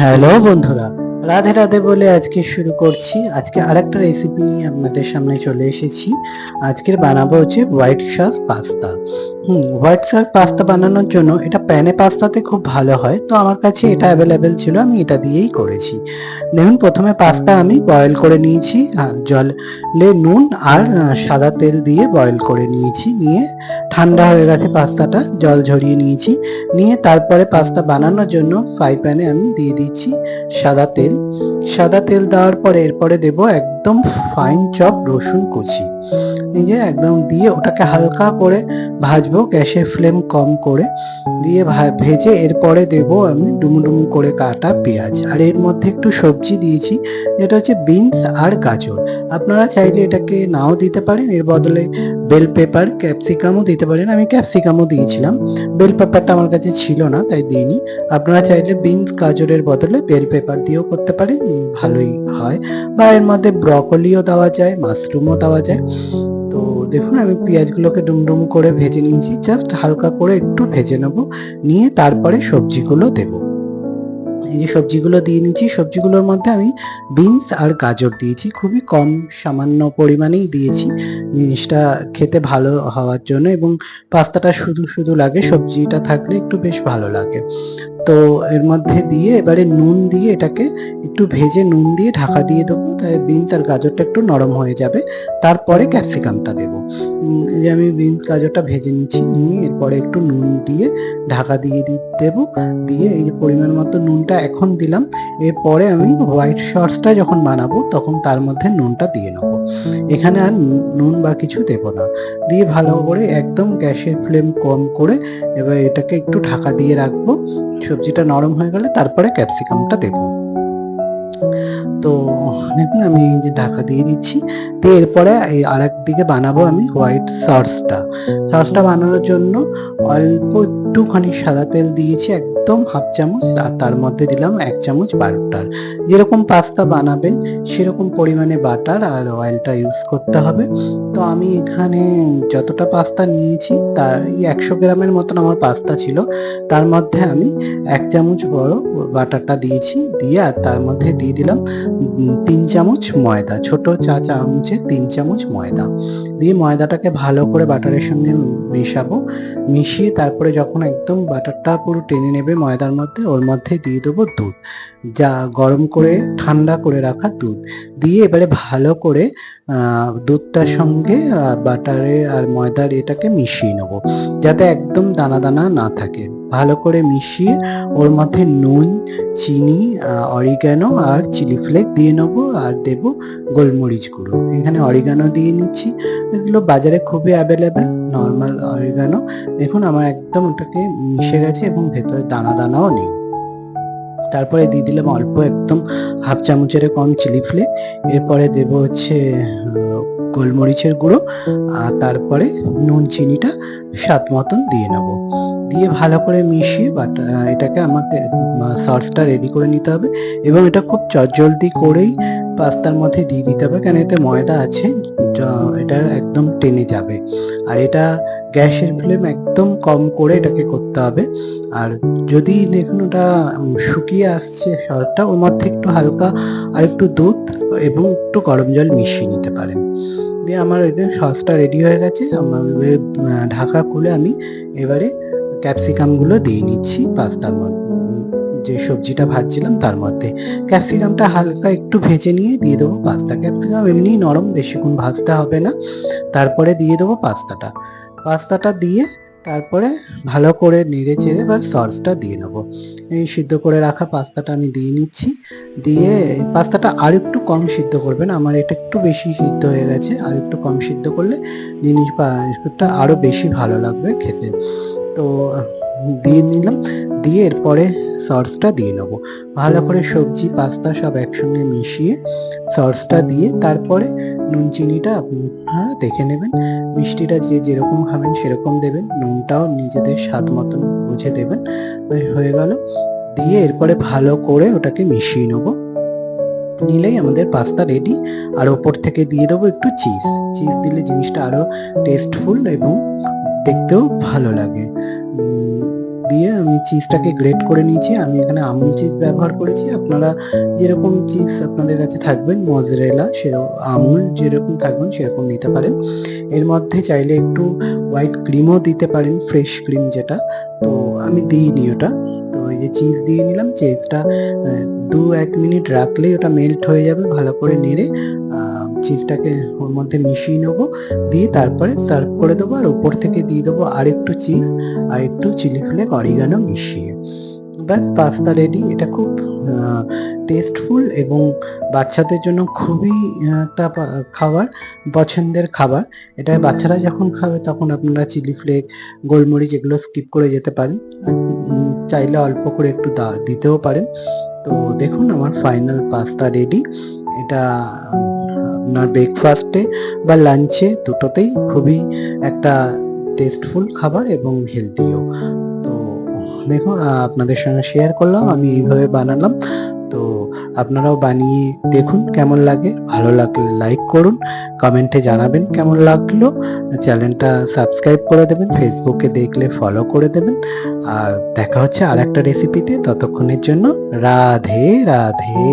Hello বন্ধুরা, রাধে রাধে বলে আজকে শুরু করছি। আজকে আরেকটা রেসিপি নিয়ে আপনাদের সামনে চলে এসেছি। আজকের বানাবো হচ্ছে white sauce pasta. White sauce pasta বানানোর জন্য এটা প্যানে পাস্তাতে খুব ভালো হয়, তো আমার কাছে এটা অ্যাভেলেবেল ছিল, আমি এটা দিয়েই করেছি। দেখুন, প্রথমে পাস্তা আমি বয়েল করে নিয়েছি, আর জলে নুন আর সাদা তেল দিয়ে বয়েল করে নিয়েছি। নিয়ে ঠান্ডা হয়ে গেছে পাস্তাটা, জল ঝরিয়ে নিয়েছি। নিয়ে তারপরে পাস্তা বানানোর জন্য ফ্রাই প্যানে আমি দিয়ে দিচ্ছি সাদা তেল। সাদা তেল দেওয়ার পরে এরপরে দেব একদম ফাইন চপ রসুন কুচি। এই যে একদম দিয়ে ওটাকে হালকা করে ভাজবো, গ্যাসের ফ্লেম কম করে দিয়ে ভেজে এরপরে দেব আমি ডুমু ডুমু করে কাটা পেঁয়াজ, আর এর মধ্যে একটু সবজি দিয়েছি, যেটা হচ্ছে বিনস আর গাজর। আপনারা চাইলে এটাকে নাও দিতে পারেন, এর বদলে বেল পেপার ক্যাপসিকামও দিতে পারেন। আমি ক্যাপসিকামও দিয়েছিলাম, বেল পেপারটা আমার কাছে ছিল না তাই দিইনি। আপনারা চাইলে বিনস গাজরের বদলে বেল পেপার দিয়েও করতে পারেন, ভালোই হয়। বা এর মধ্যে ব্রকলিও দেওয়া যায়, মাশরুমও দেওয়া যায়। তো দেখুন, আমি পেঁয়াজগুলোকে ডুমডুম করে ভেজে নিয়েছি, জাস্ট হালকা করে একটু ভেজে নেব। নিয়ে তারপরে সবজিগুলো দেবো। এই যে সবজিগুলো দিয়ে নিচ্ছি, সবজিগুলোর মধ্যে আমি বিনস আর গাজর দিয়েছি, খুবই কম সামান্য পরিমাণেই দিয়েছি, জিনিসটা খেতে ভালো হওয়ার জন্য। এবং পাস্তাটা শুধু শুধু লাগে, সবজিটা থাকলে একটু বেশ ভালো লাগে। তো এর মধ্যে দিয়ে এবারে নুন দিয়ে এটাকে একটু ভেজে নুন দিয়ে ঢাকা দিয়ে দেবো, তাই বিনস আর গাজরটা একটু নরম হয়ে যাবে। তারপরে ক্যাপসিকামটা দেবো। এই যে আমি বিনস গাজরটা ভেজে নিচ্ছি, নিয়ে এরপরে একটু নুন দিয়ে ঢাকা দিয়ে দেবো। দিয়ে এই যে পরিমাণ মতো নুনটা এখন দিলাম। এরপরে আমি হোয়াইট সসটা যখন বানাবো তখন তার মধ্যে নুনটা দিয়ে নেবো। এখানে আর নুন বা কিছু দেবো না। দিয়ে ভালো করে একদম গ্যাসের ফ্লেম কম করে এবার এটাকে একটু ঢাকা দিয়ে রাখবো। সবজিটা নরম হয়ে গেলে তারপরে ক্যাপসিকামটা দেবো। তো দেখুন, আমি এই যে ঢাকা দিয়ে দিচ্ছি। তো এরপরে এই আরেক দিকে বানাবো আমি হোয়াইট সসটা। সসটা বানানোর জন্য অল্প একটুখানি সাদা তেল দিয়েছি, একদম হাফ চামচ, আর তার মধ্যে দিলাম 1 চামচ বাটার। যেরকম পাস্তা বানাবেন সেরকম পরিমাণে বাটার আর অয়েলটা ইউজ করতে হবে। তো আমি এখানে যতটা পাস্তা নিয়েছি তার এই 100 গ্রামের মতন আমার পাস্তা ছিল, তার মধ্যে আমি 1 চামচ বড় বাটারটা দিয়েছি। দিয়ে আর তার মধ্যে দিয়ে দিলাম 3 চামচ ময়দা, ছোট চা চামচে 3 চামচ ময়দা। দিয়ে ময়দাটাকে ভালো করে বাটারের সঙ্গে মেশাবো। মিশিয়ে তারপরে যখন একদম বাটারটা পুরো টেনে নেবে ময়দার মধ্যে, ওর মধ্যে দিয়ে দেবো দুধ, যা গরম করে ঠান্ডা করে রাখা দুধ। দিয়ে এবারে ভালো করে দুধটার সঙ্গে বাটারের আর ময়দার এটাকে মিশিয়ে নেবো, যাতে একদম দানা দানা না থাকে। ভালো করে মিশিয়ে ওর মধ্যে নুন, চিনি, অরিগ্যানো আর চিলি ফ্লেক্স দিয়ে নেবো, আর দেবো গোলমরিচ গুঁড়ো। এখানে অরিগ্যানো দিয়ে নিচ্ছি, এগুলো বাজারে খুবই অ্যাভেলেবেল, নর্মাল অরিগ্যানো। দেখুন আমার একদম ওটাকে মিশে গেছে এবং ভেতরে দানা দানাও নেই। তারপরে দিয়ে দিলাম অল্প একদম হাফ চামচেরও কম চিলি ফ্লেক্স। এরপরে দেবো হচ্ছে গোলমরিচের গুঁড়ো, আর তারপরে নুন চিনিটা স্বাদ মতন দিয়ে নেবো। দিয়ে ভালো করে মিশিয়ে এটাকে আমাকে সসটা রেডি করে নিতে হবে। এবং এটা খুব চটজলদি করেই পাস্তার মধ্যে দিয়ে দিতে হবে, কারণ এতে ময়দা আছে, এটা একদম টেনে যাবে। আর এটা গ্যাসের ফ্লেম একদম কম করে এটাকে করতে হবে। আর যদি দেখুন ওটা শুকিয়ে আসছে সসটা, ওর মধ্যে একটু হালকা আর একটু দুধ এবং একটু গরম জল মিশিয়ে নিতে পারেন। দিয়ে আমার এটা সসটা রেডি হয়ে গেছে। আমার ঢাকা খুলে আমি এবারে ক্যাপসিকামগুলো দিয়ে নিচ্ছি পাস্তার মধ্যে, যে সবজিটা ভাজছিলাম তার মধ্যে। ক্যাপসিকামটা হালকা একটু ভেজে নিয়ে দিয়ে দেবো পাস্তা। ক্যাপসিকাম এমনিই নরম, বেশিক্ষণ ভাজতে হবে না। তারপরে দিয়ে দেবো পাস্তাটা। পাস্তাটা দিয়ে তারপরে ভালো করে নেড়ে চেড়ে এবার সসটা দিয়ে নেবো। এই সিদ্ধ করে রাখা পাস্তাটা আমি দিয়ে নিচ্ছি। দিয়ে পাস্তাটা আর একটু কম সিদ্ধ করবেন, আমার এটা একটু বেশি সিদ্ধ হয়ে গেছে, আর একটু কম সিদ্ধ করলে জিনিসটা আরও বেশি ভালো লাগবে খেতে। তো দিয়ে নিলাম। দিয়ে এরপরে সসটা দিয়ে নেবো। ভালো করে সবজি পাস্তা সব একসঙ্গে মিশিয়ে সসটা দিয়ে তারপরে নুন চিনিটা আপনারা দেখে নেবেন। মিষ্টিটা যে যেরকম খাবেন সেরকম দেবেন, নুনটাও নিজেদের স্বাদ মতন বুঝে দেবেন। হয়ে গেল। দিয়ে এরপরে ভালো করে ওটাকে মিশিয়ে নেবো। নিলেই আমাদের পাস্তা রেডি। আর ওপর থেকে দিয়ে দেবো একটু চিজ। চিজ দিলে জিনিসটা আরও টেস্টফুল এবং দেখতেও ভালো লাগে। দিয়ে আমি চিজটাকে গ্রেট করে নিয়েছি। আমি এখানে আমুল চিজ ব্যবহার করেছি। আপনারা যেরকম চিজ আপনাদের কাছে থাকবেন, মোজারেলা আমুল যেরকম থাকবেন সেরকম নিতে পারেন। এর মধ্যে চাইলে একটু হোয়াইট ক্রিমও দিতে পারেন, ফ্রেশ ক্রিম যেটা। তো আমি দিইনি ওটা। তো এই যে চিজ দিয়ে নিলাম। চিজটা 2-1 মিনিট রাখলেই ওটা মেল্ট হয়ে যাবে। ভালো করে নেড়ে চিজটাকে ওর মধ্যে মিশিয়ে নেবো। দিয়ে তারপরে সার্ভ করে দেবো। আর উপর থেকে দিয়ে দেবো আরেকটু চিজ আর একটু চিলি ফ্লেক্স, অরিগানো মিশিয়ে। ব্যাস, পাস্তা রেডি। এটা খুব টেস্টফুল এবং বাচ্চাদের জন্য খুবই একটা খাবার, পছন্দের খাবার। এটা বাচ্চারা যখন খাবে তখন আপনারা চিলি ফ্লেক্স, গোলমরিচ এগুলো স্কিপ করে যেতে পারেন। চাইলে অল্প করে একটু দিতেও পারেন। তো দেখুন আমার ফাইনাল পাস্তা রেডি। এটা আপনার ব্রেকফাস্টে বা লাঞ্চে দুটোতেই খুবই একটা টেস্টফুল খাবার এবং হেলদিও। তো দেখুন আপনাদের সঙ্গে শেয়ার করলাম আমি এইভাবে বানালাম। তো আপনারাও বানিয়ে দেখুন কেমন লাগে। ভালো লাগলে লাইক করুন, কমেন্টে জানাবেন কেমন লাগলো। চ্যানেলটা সাবস্ক্রাইব করে দেবেন, ফেসবুকে দেখলে ফলো করে দেবেন। আর দেখা হচ্ছে আরেকটা রেসিপিতে। ততক্ষণের জন্য রাধে রাধে।